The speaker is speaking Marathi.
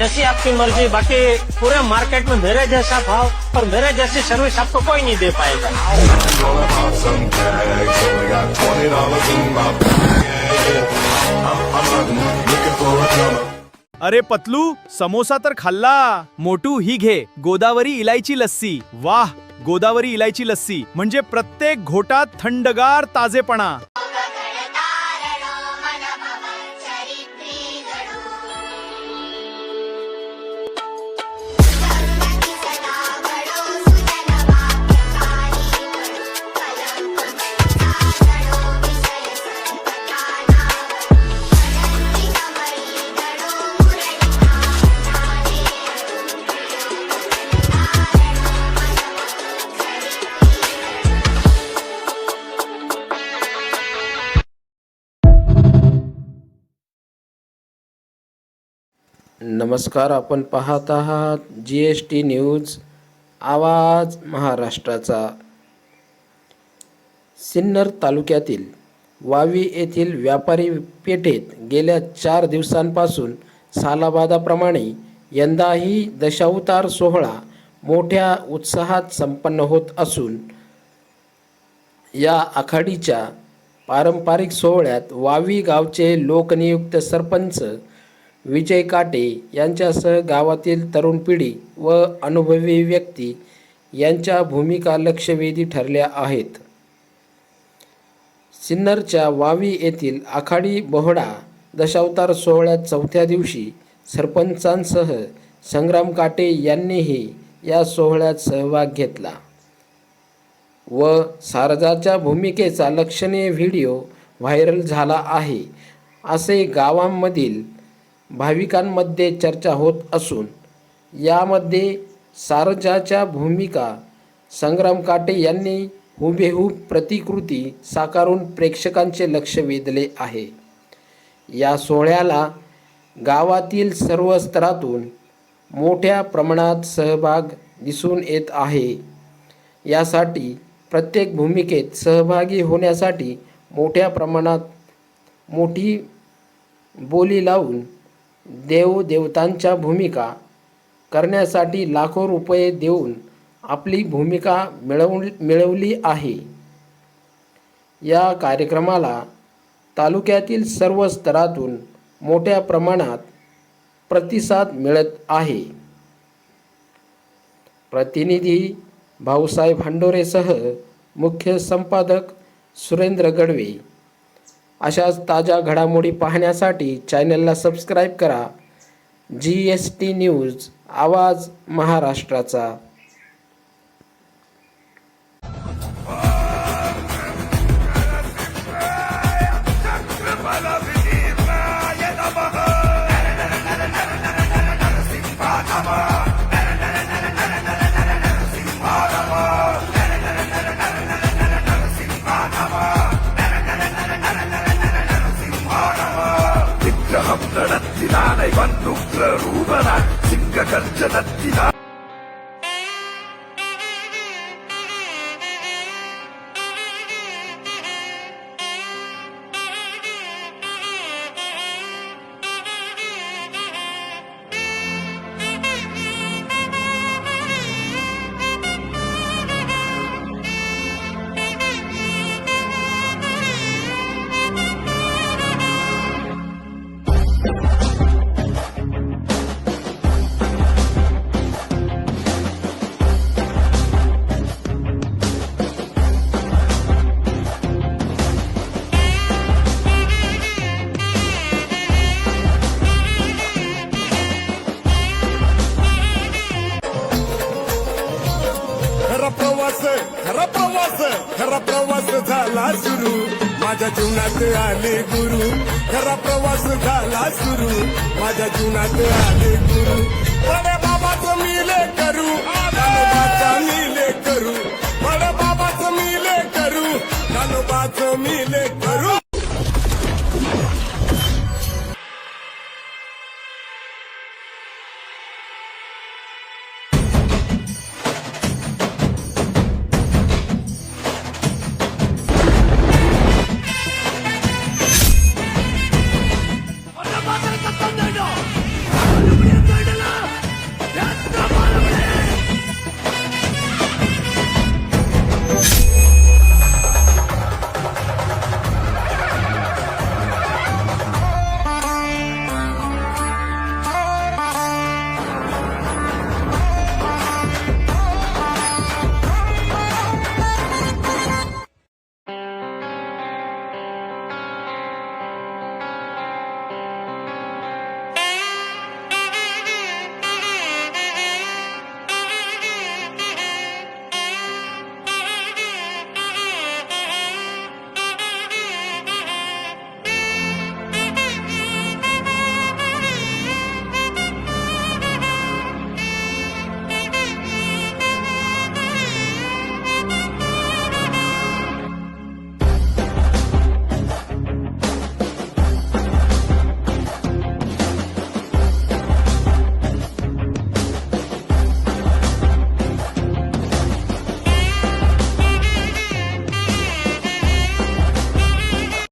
जैसी आपकी मर्जी, बाकी पूरे मार्केट में मेरे जैसा भाव और मेरे जैसी सर्विस आपको कोई नहीं दे पाएगा। Gonna pop some tags. Only got $20 in my bag. I'm looking for a drummer. अरे पतलू, समोसा तर खाल्ला. मोटू ही घे गोदावरी इलायची लस्सी. वाह, गोदावरी इलायची लस्सी म्हणजे प्रत्येक घोटात थंडगार ताजेपणा. नमस्कार, आपण पाहत आहात GST न्यूज आवाज महाराष्ट्राचा. सिन्नर तालुक्यातील वावी येथील व्यापारी पेठेत गेल्या 4 दिवसांपासून सालाबादाप्रमाणे यंदाही दशावतार सोहळा मोठ्या उत्साहात संपन्न होत असून या आखाडीच्या पारंपरिक सोहळ्यात वावी गावचे लोकनियुक्त सरपंच विजय काटे यांच्यासह गावातील तरुण पिढी व अनुभवी व्यक्ती यांच्या भूमिका लक्षवेधी ठरल्या आहेत. सिन्नरच्या वावी येथील आखाडी बोहडा दशावतार सोहळ्यात 4थ्या दिवशी सरपंचांसह संग्राम काटे यांनीही या सोहळ्यात सहभाग घेतला व सारजाच्या भूमिकेचा लक्षणीय व्हिडिओ व्हायरल झाला आहे असे गावांमधील भाविकांमध्ये चर्चा होत असून यामध्ये सारजाच्या भूमिका संग्राम काटे यांनी हुबेहूब प्रतिकृती साकारून प्रेक्षकांचे लक्ष वेधले आहे. या सोहळ्याला गावातील सर्व स्तरातून मोठ्या प्रमाणात सहभाग दिसून येत आहे. यासाठी प्रत्येक भूमिकेत सहभागी होण्यासाठी मोठ्या प्रमाणात मोठी बोली लावून देवदेवतांच्या भूमिका करण्यासाठी लाखो रुपये देऊन आपली भूमिका मिळवली आहे. या कार्यक्रमाला तालुक्यातील सर्व स्तरातून मोठ्या प्रमाणात प्रतिसाद मिळत आहे. प्रतिनिधी भाऊसाहेब हंडोरेसह मुख्य संपादक सुरेंद्र गडवे. अशाच ताज्या घडामोडी पाहण्यासाठी चॅनलला सबस्क्राईब करा. GST न्यूज आवाज महाराष्ट्राचा. खरा प्रवास झाला सुरू, माझ्या जीवनात आले गुरु. खरा प्रवास झाला सुरू, माझ्या जीवनात आले गुरु. बडे बाबाचं मिले करू, ज्ञानोबाचा मिले करू. बडे बाबाचं मिले करू, ज्ञानोबाचं मिले करू.